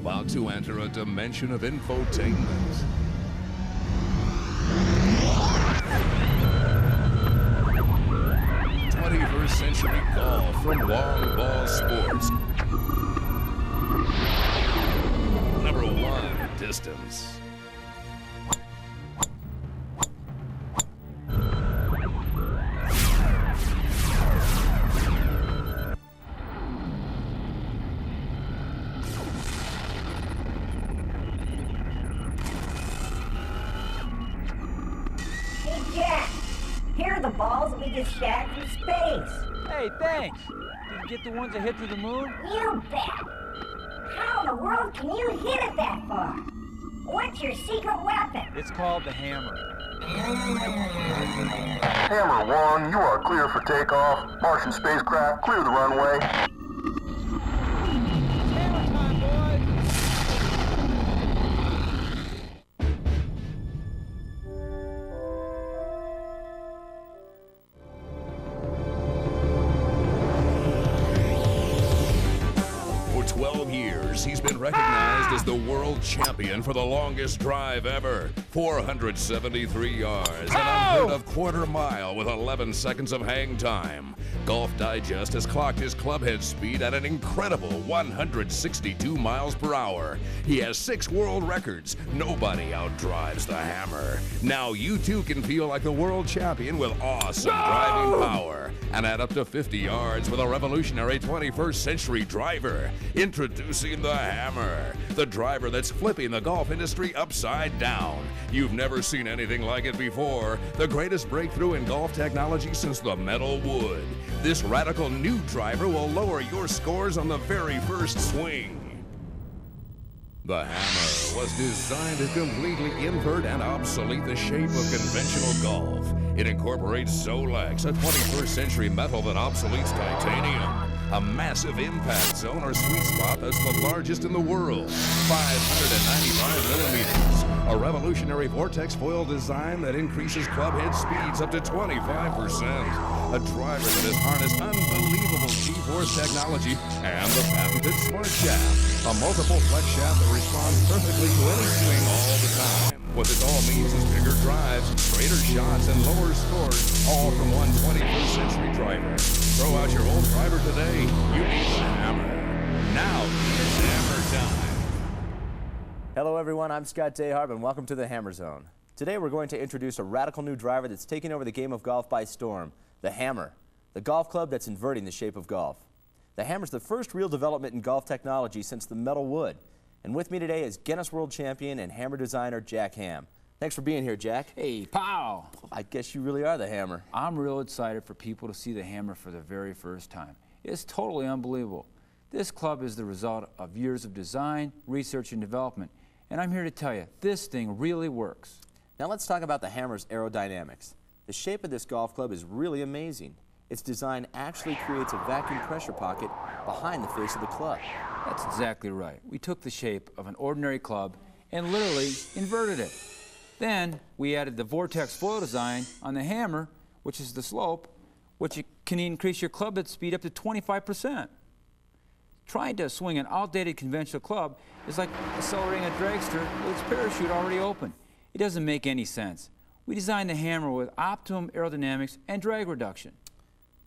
about to enter a dimension of infotainment. '21st Century Golf from Long Ball Sports. Number 1, distance. Here are the balls we just shot from space. Hey, thanks. Did you get the ones that hit through the moon? You bet. How in the world can you hit it that far? What's your secret weapon? It's called the hammer. Hammer 1, you are clear for takeoff. Martian spacecraft, clear the runway. Hammer time, boys! For 12 years, he's been recognized as the world champion for the longest drive ever. 473 yards, an unheard of quarter mile with 11 seconds of hang time. Golf Digest has clocked his clubhead speed at an incredible 162 miles per hour. He has 6 world records. Nobody outdrives the hammer. Now you too can feel like the world champion with awesome driving power. And at up to 50 yards with a revolutionary 21st century driver. Introducing the hammer, the driver that's flipping the golf industry upside down. You've never seen anything like it before. The greatest breakthrough in golf technology since the metal wood. This radical new driver will lower your scores on the very first swing. The hammer was designed to completely invert and obsolete the shape of conventional golf. It incorporates Zolex, a 21st century metal that obsoletes titanium. A massive impact zone or sweet spot that's the largest in the world, 595 millimeters. A revolutionary vortex foil design that increases clubhead speeds up to 25%. A driver that has harnessed unbelievable G-force technology and the patented smart shaft. A multiple flex shaft that responds perfectly to any swing all the time. What this all means is bigger drives, straighter shots, and lower scores, all from one 21st century driver. Throw out your old driver today. You need the hammer. Now it's hammer time. Hello everyone, I'm Scott Dayharb and welcome to the Hammer Zone. Today we're going to introduce a radical new driver that's taking over the game of golf by storm, the hammer, the golf club that's inverting the shape of golf. The hammer's the first real development in golf technology since the metal wood. And with me today is Guinness World Champion and hammer designer Jack Ham. Thanks for being here, Jack. Hey, pow! I guess you really are the hammer. I'm real excited for people to see the hammer for the very first time. It's totally unbelievable. This club is the result of years of design, research, and development. And I'm here to tell you, this thing really works. Now let's talk about the hammer's aerodynamics. The shape of this golf club is really amazing. Its design actually creates a vacuum pressure pocket behind the face of the club. That's exactly right. We took the shape of an ordinary club and literally inverted it. Then we added the vortex foil design on the hammer, which is the slope, which can increase your club head speed up to 25%. Trying to swing an outdated conventional club is like accelerating a dragster with its parachute already open. It doesn't make any sense. We designed the hammer with optimum aerodynamics and drag reduction.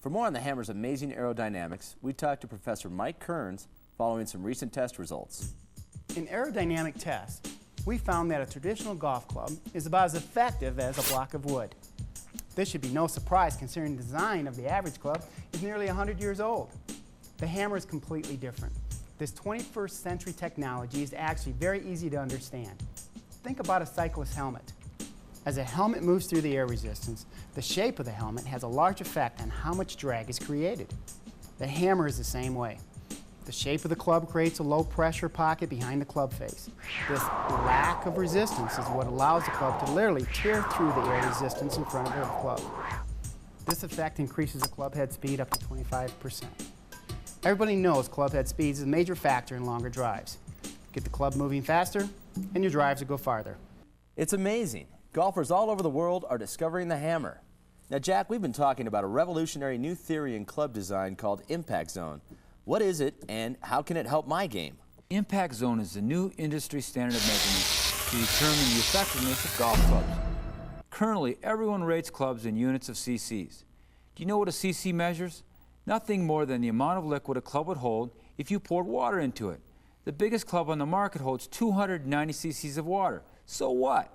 For more on the hammer's amazing aerodynamics, we talked to Professor Mike Kearns following some recent test results. In aerodynamic tests, we found that a traditional golf club is about as effective as a block of wood. This should be no surprise considering the design of the average club is nearly 100 years old. The hammer is completely different. This 21st century technology is actually very easy to understand. Think about a cyclist's helmet. As a helmet moves through the air resistance, the shape of the helmet has a large effect on how much drag is created. The hammer is the same way. The shape of the club creates a low pressure pocket behind the club face. This lack of resistance is what allows the club to literally tear through the air resistance in front of the club. This effect increases the club head speed up to 25%. Everybody knows club head speed is a major factor in longer drives. Get the club moving faster, and your drives will go farther. It's amazing. Golfers all over the world are discovering the hammer. Now, Jack, we've been talking about a revolutionary new theory in club design called impact zone. What is it, and how can it help my game? impact zone is the new industry standard of measurement to determine the effectiveness of golf clubs. Currently, everyone rates clubs in units of cc's. Do you know what a cc measures? Nothing more than the amount of liquid a club would hold if you poured water into it. The biggest club on the market holds 290 cc's of water. So what?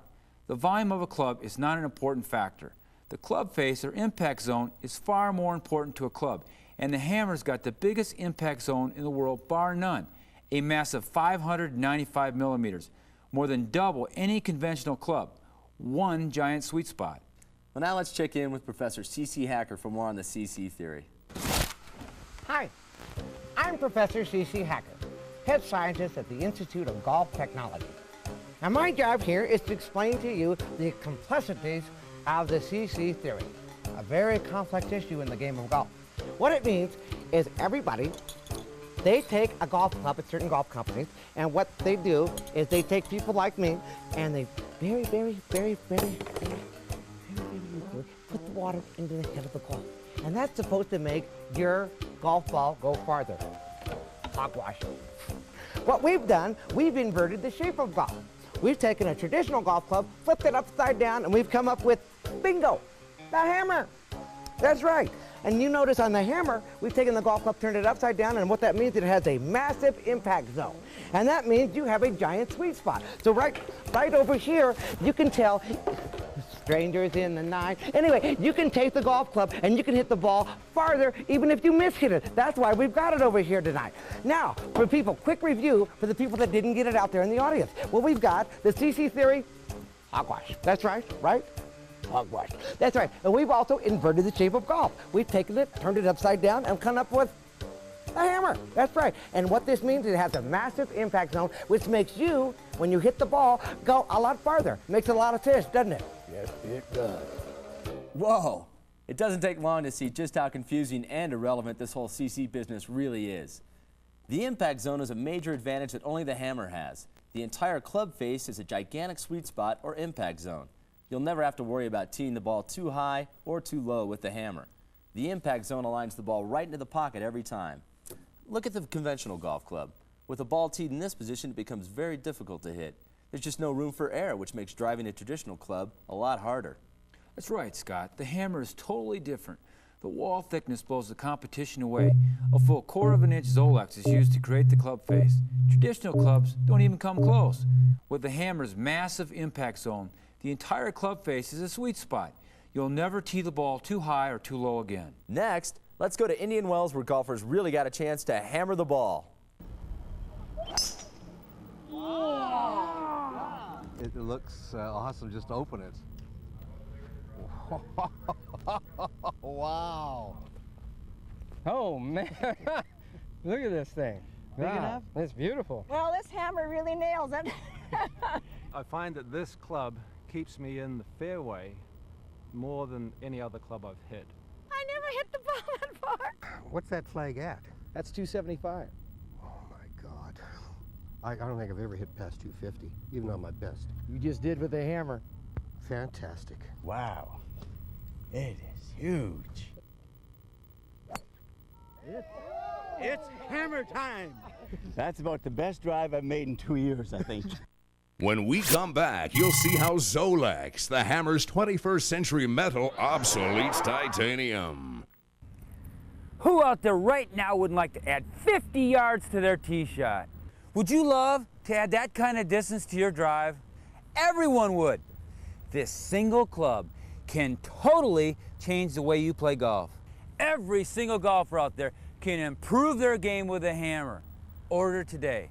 The volume of a club is not an important factor. The club face or impact zone is far more important to a club, and the hammer's got the biggest impact zone in the world, bar none, a massive 595 millimeters, more than double any conventional club. One giant sweet spot. Well, now let's check in with Professor C.C. Hacker for more on the CC theory. Hi, I'm Professor C.C. Hacker, head scientist at the Institute of Golf Technology. Now my job here is to explain to you the complexities of the CC theory, a very complex issue in the game of golf. What it means is everybody, they take a golf club at certain golf companies, and what they do is they take people like me, and they very put the water into the head of the club. And that's supposed to make your golf ball go farther. Hogwash. What we've done, we've inverted the shape of golf. We've taken a traditional golf club, flipped it upside down, and we've come up with, bingo, the hammer. That's right. And you notice on the hammer, we've taken the golf club, turned it upside down, and what that means, it has a massive impact zone. And that means you have a giant sweet spot. So right over here, you can tell, strangers in the night. Anyway, you can take the golf club and you can hit the ball farther even if you mishit it. That's why we've got it over here tonight. Now, for people, quick review for the people that didn't get it out there in the audience. Well, we've got the CC theory, hogwash. That's right? Hogwash. That's right. And we've also inverted the shape of golf. We've taken it, turned it upside down, and come up with a hammer. That's right. And what this means is it has a massive impact zone, which makes you, when you hit the ball, go a lot farther. Makes a lot of fish, doesn't it? Yes, it does. Whoa! It doesn't take long to see just how confusing and irrelevant this whole CC business really is. The impact zone is a major advantage that only the hammer has. The entire club face is a gigantic sweet spot or impact zone. You'll never have to worry about teeing the ball too high or too low with the hammer. The impact zone aligns the ball right into the pocket every time. Look at the conventional golf club. With a ball teed in this position, it becomes very difficult to hit. There's just no room for error, which makes driving a traditional club a lot harder. That's right, Scott. The hammer is totally different. The wall thickness blows the competition away. A full 1/4 inch Zolex is used to create the club face. Traditional clubs don't even come close. With the hammer's massive impact zone, the entire club face is a sweet spot. You'll never tee the ball too high or too low again. Next, let's go to Indian Wells, where golfers really got a chance to hammer the ball. It looks awesome. Just open it. Wow. Oh, man. Look at this thing. Big enough? It's beautiful. Well, this hammer really nails it. I find that this club keeps me in the fairway more than any other club I've hit. I never hit the ball that far. What's that flag at? That's 275. Oh my God. I don't think I've ever hit past 250, even on my best. You just did with the hammer. Fantastic. Wow. It is huge. It's hammer time. That's about the best drive I've made in 2 years, I think. When we come back, you'll see how Zolex, the hammer's 21st century metal, obsoletes titanium. Who out there right now would like to add 50 yards to their tee shot? Would you love to add that kind of distance to your drive? Everyone would. This single club can totally change the way you play golf. Every single golfer out there can improve their game with a hammer. Order today.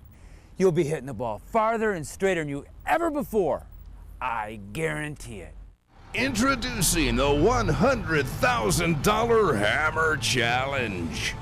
You'll be hitting the ball farther and straighter than you ever before. I guarantee it. Introducing the $100,000 Hammer Challenge.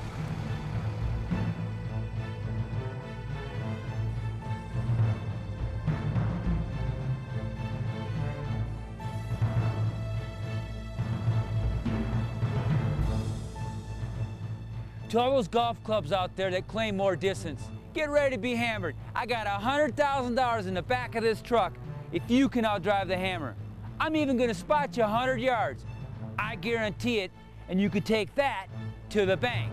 To all those golf clubs out there that claim more distance, get ready to be hammered. I got $100,000 in the back of this truck if you can outdrive the hammer. I'm even going to spot you 100 yards. I guarantee it, and you can take that to the bank.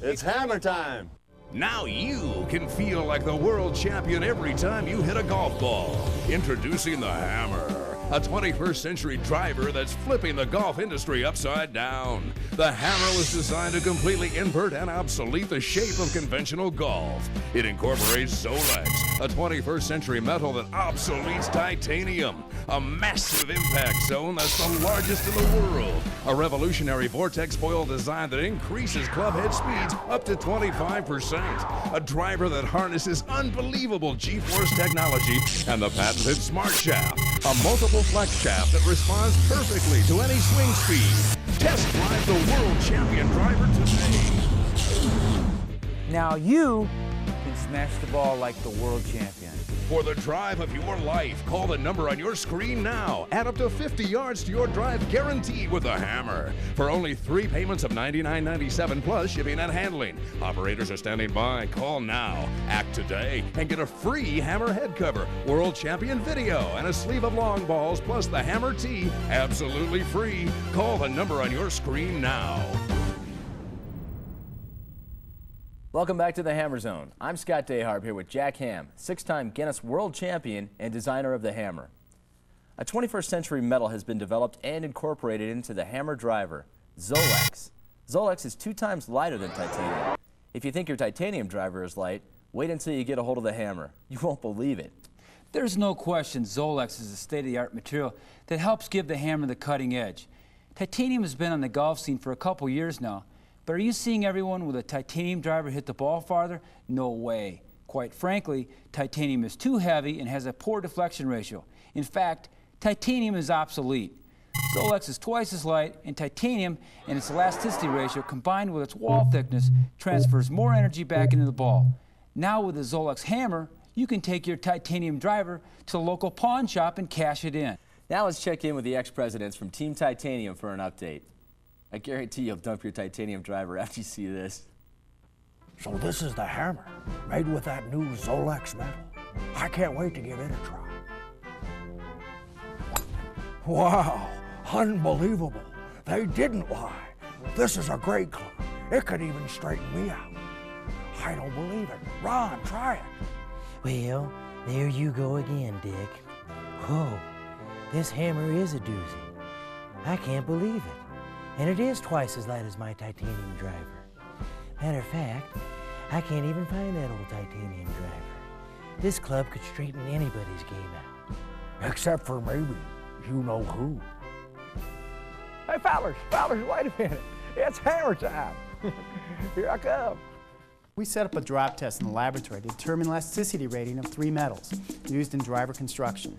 It's hammer time. Now you can feel like the world champion every time you hit a golf ball. Introducing the Hammer, a 21st century driver that's flipping the golf industry upside down. The Hammer was designed to completely invert and obsolete the shape of conventional golf. It incorporates Zolex, a 21st century metal that obsoletes titanium, a massive impact zone that's the largest in the world, a revolutionary vortex foil design that increases club head speeds up to 25%, a driver that harnesses unbelievable G-force technology, and the patented Smart Shaft, a multiple flex shaft that responds perfectly to any swing speed. Test drive the world champion driver today. Now you can smash the ball like the world champion. For the drive of your life, call the number on your screen now. Add up to 50 yards to your drive guaranteed with the Hammer. For only 3 payments of $99.97 plus shipping and handling. Operators are standing by. Call now. Act today and get a free Hammer head cover, world champion video, and a sleeve of long balls plus the Hammer tee absolutely free. Call the number on your screen now. Welcome back to the Hammer Zone. I'm Scott Dayharb here with Jack Ham, 6-time Guinness World Champion and designer of the Hammer. A 21st century metal has been developed and incorporated into the Hammer driver, Zolex. Zolex is 2 times lighter than titanium. If you think your titanium driver is light, wait until you get a hold of the Hammer. You won't believe it. There's no question Zolex is a state-of-the-art material that helps give the Hammer the cutting edge. Titanium has been on the golf scene for a couple years now. But are you seeing everyone with a titanium driver hit the ball farther? No way. Quite frankly, titanium is too heavy and has a poor deflection ratio. In fact, titanium is obsolete. Zolex is twice as light, and titanium and its elasticity ratio combined with its wall thickness transfers more energy back into the ball. Now with the Zolex Hammer, you can take your titanium driver to the local pawn shop and cash it in. Now let's check in with the ex-presidents from Team Titanium for an update. I guarantee you'll dump your titanium driver after you see this. So this is the Hammer, made with that new Zolex metal. I can't wait to give it a try. Wow, unbelievable. They didn't lie. This is a great club. It could even straighten me out. I don't believe it. Ron, try it. Well, there you go again, Dick. Whoa, this Hammer is a doozy. I can't believe it. And it is twice as light as my titanium driver. Matter of fact, I can't even find that old titanium driver. This club could straighten anybody's game out. Except for maybe you-know-who. Hey, Fowlers, wait a minute. It's Hammer time. Here I come. We set up a drop test in the laboratory to determine elasticity rating of 3 metals used in driver construction: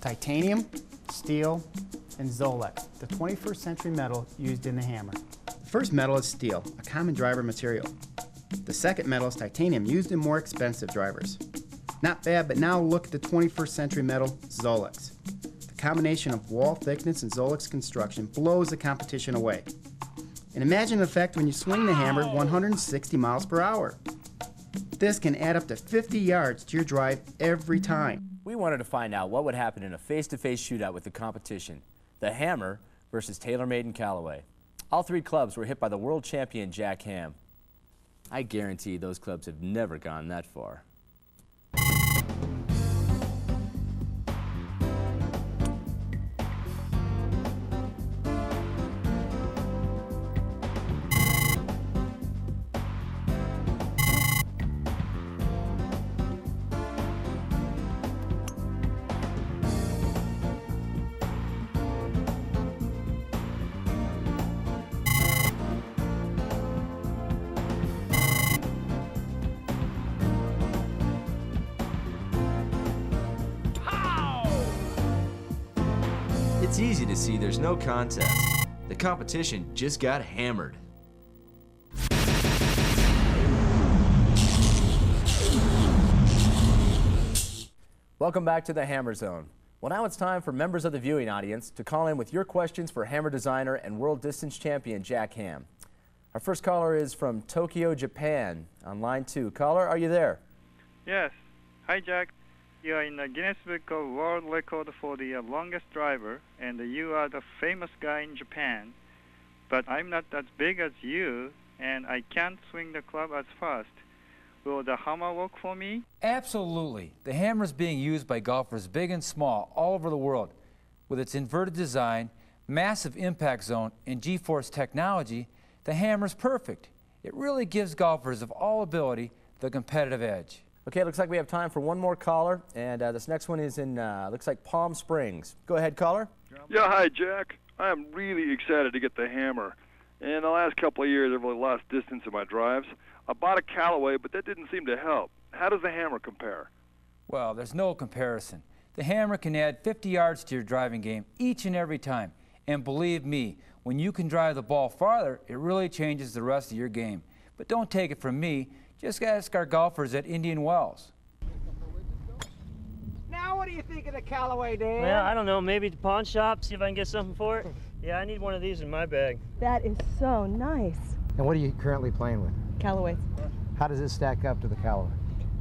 titanium, steel, and Zolex, the 21st century metal used in the Hammer. The first metal is steel, a common driver material. The second metal is titanium, used in more expensive drivers. Not bad, but now look at the 21st century metal, Zolex. The combination of wall thickness and Zolex construction blows the competition away. And imagine the effect when you swing the Hammer 160 miles per hour. This can add up to 50 yards to your drive every time. We wanted to find out what would happen in a face-to-face shootout with the competition. The Hammer versus TaylorMade and Callaway. All 3 clubs were hit by the world champion Jack Ham. I guarantee those clubs have never gone that far. It's easy to see there's no contest. The competition just got hammered. Welcome back to the Hammer Zone. Well, now it's time for members of the viewing audience to call in with your questions for Hammer designer and world distance champion Jack Ham. Our first caller is from Tokyo, Japan, on line 2. Caller, are you there? Yes. Hi, Jack. You are in the Guinness Book of World Record for the longest driver, and you are the famous guy in Japan. But I'm not as big as you, and I can't swing the club as fast. Will the hammer work for me? Absolutely. The hammer is being used by golfers big and small all over the world. With its inverted design, massive impact zone, and G-force technology, the hammer's perfect. It really gives golfers of all ability the competitive edge. Okay, looks like we have time for one more caller, and this next one is in, looks like Palm Springs. Go ahead, caller. Yeah, hi, Jack. I am really excited to get the hammer. In the last couple of years, I've really lost distance in my drives. I bought a Callaway, but that didn't seem to help. How does the hammer compare? Well, there's no comparison. The hammer can add 50 yards to your driving game each and every time. And believe me, when you can drive the ball farther, it really changes the rest of your game. But don't take it from me. Just ask our golfers at Indian Wells. Now, what do you think of the Callaway, Dan? Well, I don't know. Maybe the pawn shop, see if I can get something for it. Yeah, I need one of these in my bag. That is so nice. And what are you currently playing with? Callaway. How does this stack up to the Callaway?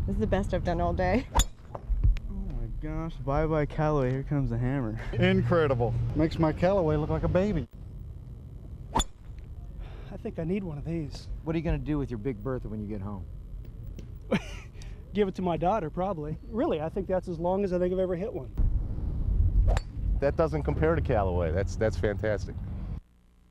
This is the best I've done all day. Oh my gosh, bye-bye Callaway, here comes the hammer. Incredible. Makes my Callaway look like a baby. I think I need one of these. What are you going to do with your Big Bertha when you get home? Give it to my daughter, probably. Really, I think that's as long as I think I've ever hit one. That doesn't compare to Callaway. That's fantastic.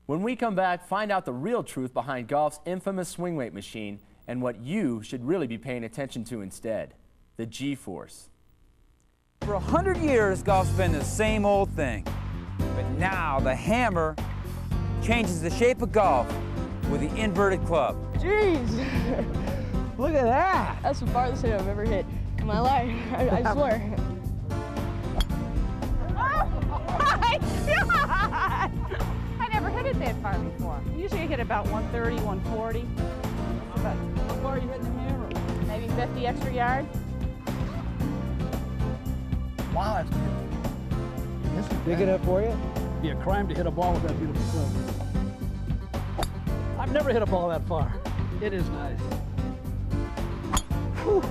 When we come back, find out the real truth behind golf's infamous swing weight machine and what you should really be paying attention to instead, the G-force. For 100 years, golf's been the same old thing. But now the hammer changes the shape of golf with the inverted club. Jeez! Look at that! That's the farthest hit I've ever hit in my life, I swear. Oh my God! I never hit it that far before. Usually I hit about 130, 140. But how far are you hitting the hammer? Maybe 50 extra yards. Wow, that's beautiful. This is big enough for you? It'd be a crime to hit a ball with that beautiful club. I've never hit a ball that far. It is nice. Whew.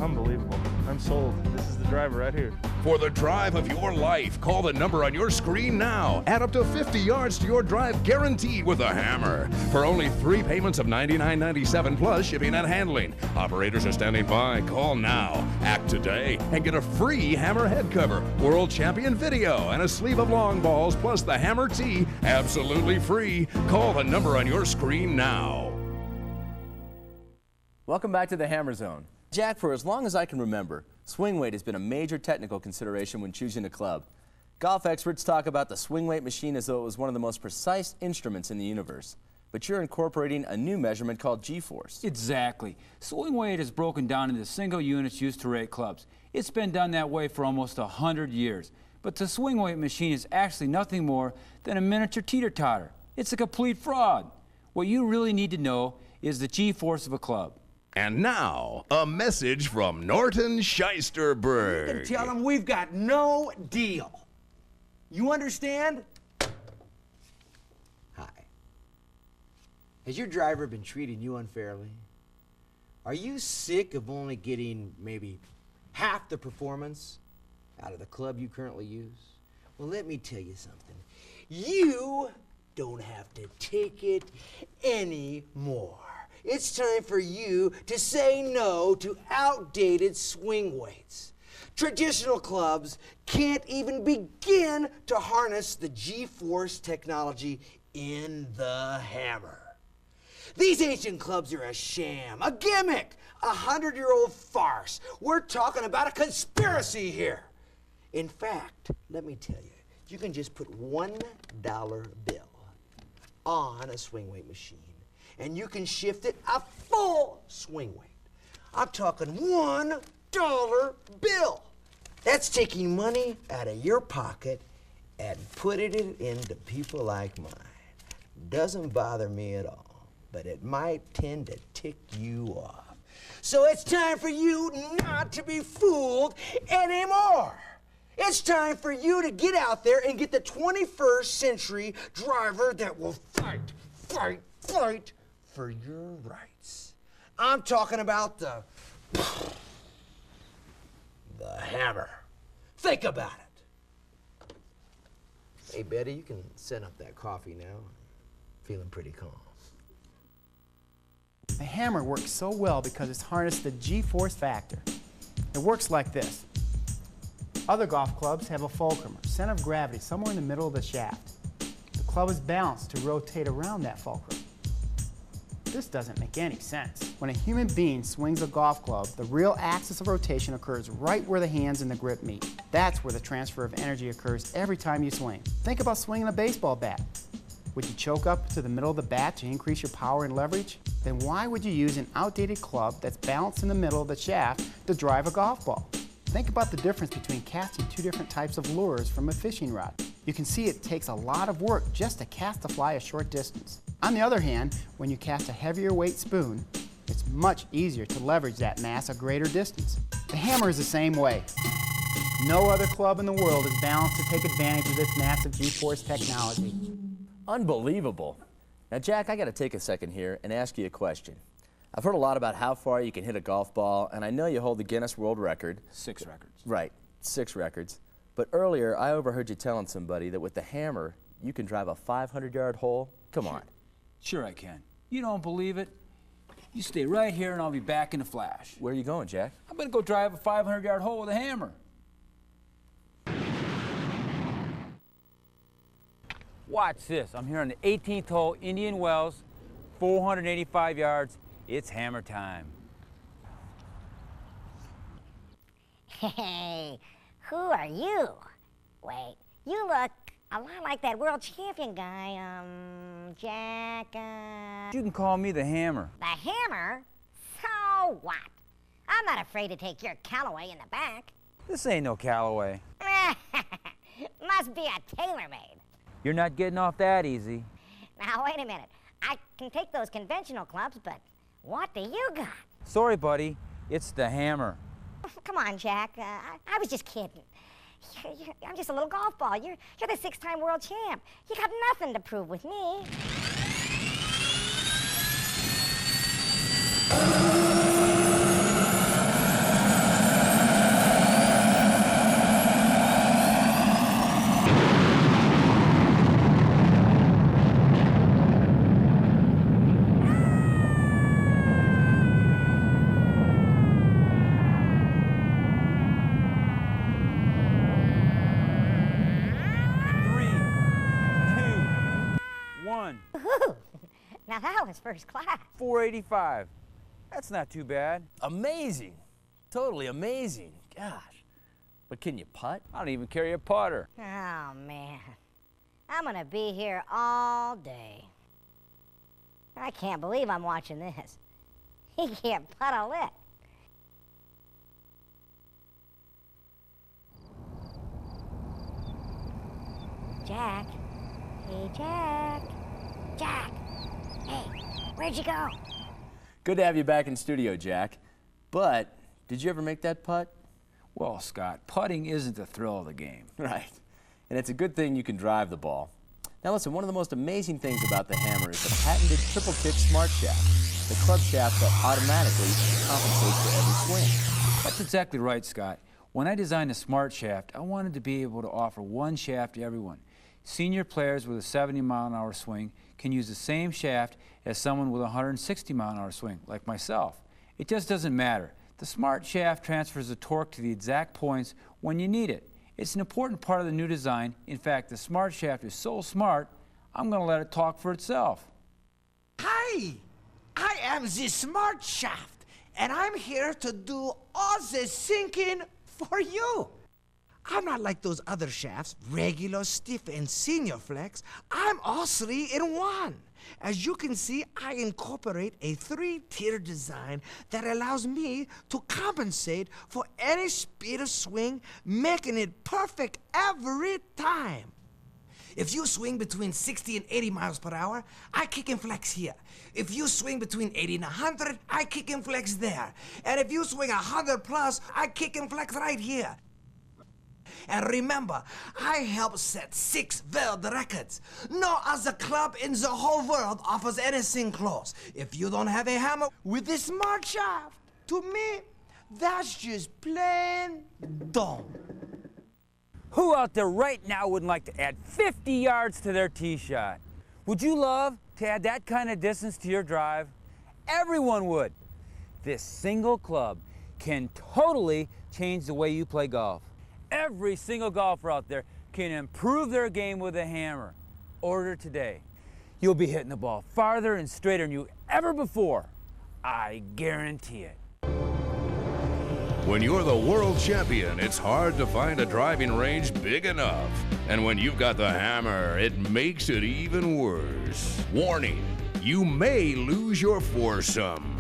Unbelievable. I'm sold. This is the driver right here. For the drive of your life, call the number on your screen now. Add up to 50 yards to your drive guaranteed with a hammer. For only 3 payments of $99.97 plus shipping and handling. Operators are standing by. Call now. Act today and get a free hammer head cover, world champion video, and a sleeve of long balls plus the hammer tee absolutely free. Call the number on your screen now. Welcome back to the Hammer Zone. Jack, for as long as I can remember, swing weight has been a major technical consideration when choosing a club. Golf experts talk about the swing weight machine as though it was one of the most precise instruments in the universe. But you're incorporating a new measurement called G-force. Exactly. Swing weight is broken down into single units used to rate clubs. It's been done that way for almost 100 years. But the swing weight machine is actually nothing more than a miniature teeter-totter. It's a complete fraud. What you really need to know is the G-force of a club. And now, a message from Norton You Scheisterberg. can tell them we've got no deal. You understand? Hi. Has your driver been treating you unfairly? Are you sick of only getting maybe half the performance out of the club you currently use? Well, let me tell you something. You don't have to take it anymore. It's time for you to say no to outdated swing weights. Traditional clubs can't even begin to harness the G-force technology in the hammer. These ancient clubs are a sham, a gimmick, a 100-year-old farce. We're talking about a conspiracy here. In fact, let me tell you, you can just put $1 bill on a swing weight machine, and you can shift it a full swing weight. I'm talking $1 bill. That's taking money out of your pocket and putting it into people like mine. Doesn't bother me at all, but it might tend to tick you off. So it's time for you not to be fooled anymore. It's time for you to get out there and get the 21st century driver that will fight for your rights. I'm talking about the hammer. Think about it. Hey, Betty, you can set up that coffee now. I'm feeling pretty calm. The hammer works so well because it's harnessed the G-force factor. It works like this. Other golf clubs have a fulcrum, or center of gravity, somewhere in the middle of the shaft. The club is balanced to rotate around that fulcrum. This doesn't make any sense. When a human being swings a golf club, the real axis of rotation occurs right where the hands and the grip meet. That's where the transfer of energy occurs every time you swing. Think about swinging a baseball bat. Would you choke up to the middle of the bat to increase your power and leverage? Then why would you use an outdated club that's balanced in the middle of the shaft to drive a golf ball? Think about the difference between casting two different types of lures from a fishing rod. You can see it takes a lot of work just to cast a fly a short distance. On the other hand, when you cast a heavier weight spoon, it's much easier to leverage that mass a greater distance. The hammer is the same way. No other club in the world is balanced to take advantage of this massive G-force technology. Unbelievable. Now, Jack, I got to take a second here and ask you a question. I've heard a lot about how far you can hit a golf ball, and I know you hold the Guinness World Record. 6 records. Right, 6 records. But earlier, I overheard you telling somebody that with the hammer, you can drive a 500-yard hole. Come on. Sure I can. You don't believe it? You stay right here and I'll be back in a flash. Where are you going, Jack? I'm gonna go drive a 500-yard hole with a hammer. Watch this. I'm here on the 18th hole, Indian Wells, 485 yards. It's hammer time. Hey, who are you? Wait, you look a lot like that world champion guy, Jack, You can call me the hammer. The hammer? So what? I'm not afraid to take your Callaway in the back. This ain't no Callaway. Must be a tailor-made. You're not getting off that easy. Now, wait a minute. I can take those conventional clubs, but what do you got? Sorry, buddy. It's the hammer. Come on, Jack. I was just kidding. I'm just a little golf ball. You're the 6-time world champ. You got nothing to prove with me. Ooh, now that was first class. 485. That's not too bad. Amazing. Totally amazing. Gosh. But can you putt? I don't even carry a putter. Oh, man. I'm gonna be here all day. I can't believe I'm watching this. He can't putt a lick. Jack. Hey, Jack. Jack. Hey, where'd you go? Good to have you back in studio, Jack. But did you ever make that putt? Well, Scott, putting isn't the thrill of the game. Right. And it's a good thing you can drive the ball. Now listen, one of the most amazing things about the hammer is the patented triple pitch smart shaft, the club shaft that automatically compensates for every swing. That's exactly right, Scott. When I designed the smart shaft, I wanted to be able to offer one shaft to everyone. Senior players with a 70-mile-an-hour swing can use the same shaft as someone with a 160-mile-an-hour swing, like myself. It just doesn't matter. The smart shaft transfers the torque to the exact points when you need it. It's an important part of the new design. In fact, the smart shaft is so smart, I'm going to let it talk for itself. Hi, I am the smart shaft, and I'm here to do all the thinking for you. I'm not like those other shafts, regular, stiff, and senior flex. I'm all 3 in 1. As you can see, I incorporate a 3-tier design that allows me to compensate for any speed of swing, making it perfect every time. If you swing between 60 and 80 miles per hour, I kick and flex here. If you swing between 80 and 100, I kick and flex there. And if you swing 100 plus, I kick and flex right here. And remember, I helped set 6 world records. No other club in the whole world offers anything close. If you don't have a hammer with this smart shaft, to me, that's just plain dumb. Who out there right now wouldn't like to add 50 yards to their tee shot? Would you love to add that kind of distance to your drive? everyone would. This single club can totally change the way you play golf. Every single golfer out there can improve their game with a hammer. Order today. You'll be hitting the ball farther and straighter than you ever before. I guarantee it. When you're the world champion, it's hard to find a driving range big enough. And when you've got the hammer, it makes it even worse. Warning, you may lose your foursome.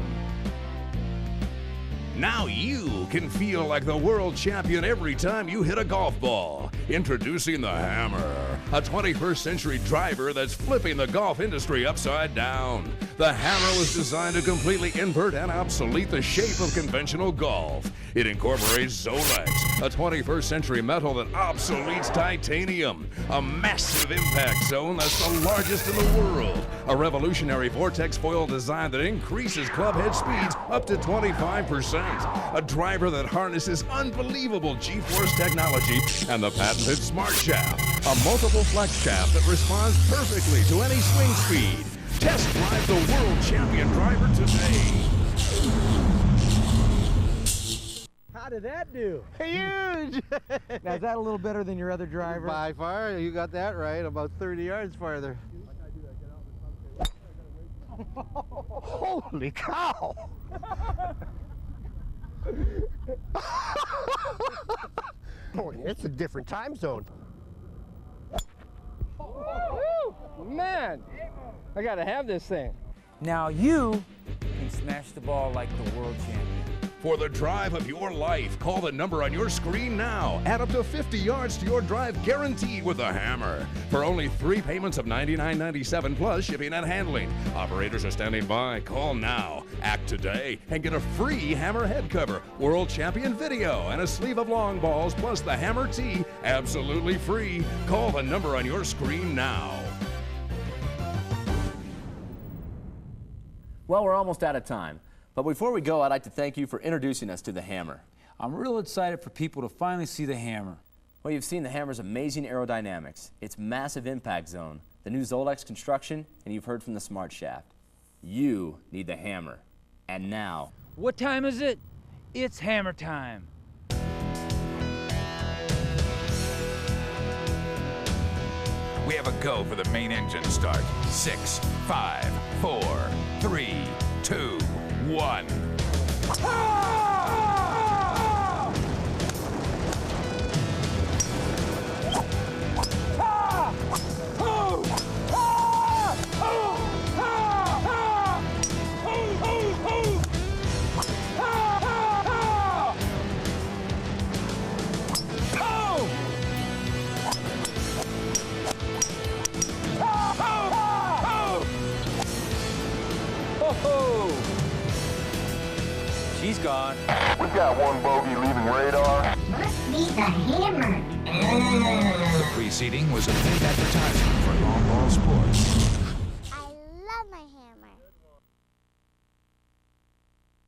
Now you can feel like the world champion every time you hit a golf ball. Introducing the Hammer, a 21st century driver that's flipping the golf industry upside down. The Hammer was designed to completely invert and obsolete the shape of conventional golf. It incorporates Zolex, a 21st century metal that obsoletes titanium, a massive impact zone that's the largest in the world, a revolutionary vortex foil design that increases club head speeds up to 25%, a driver that harnesses unbelievable G-force technology, and the patented Smart Shaft, a multiple flex shaft that responds perfectly to any swing speed. Test drive the world champion driver today. How did that do? Huge! Now, is that a little better than your other driver? By far, you got that right, about 30 yards farther. Holy cow! Boy, it's a different time zone. Man, I gotta have this thing. Now you can smash the ball like the world champion. For the drive of your life, call the number on your screen now. Add up to 50 yards to your drive guaranteed with the Hammer. For only 3 payments of $99.97 plus shipping and handling. Operators are standing by. Call now. Act today and get a free Hammer head cover, world champion video, and a sleeve of long balls plus the Hammer tee absolutely free. Call the number on your screen now. Well, we're almost out of time. But before we go, I'd like to thank you for introducing us to the Hammer. I'm real excited for people to finally see the Hammer. Well, you've seen the Hammer's amazing aerodynamics, its massive impact zone, the new Zolex construction, and you've heard from the Smart Shaft. You need the Hammer. And now... What time is it? It's hammer time. We have a go for the main engine start. 6, 5, 4, 3, 2, 1. She's gone. We got one bogey leaving radar. Must be the Hammer. The preceding was a paid advertisement for Long Ball Sports.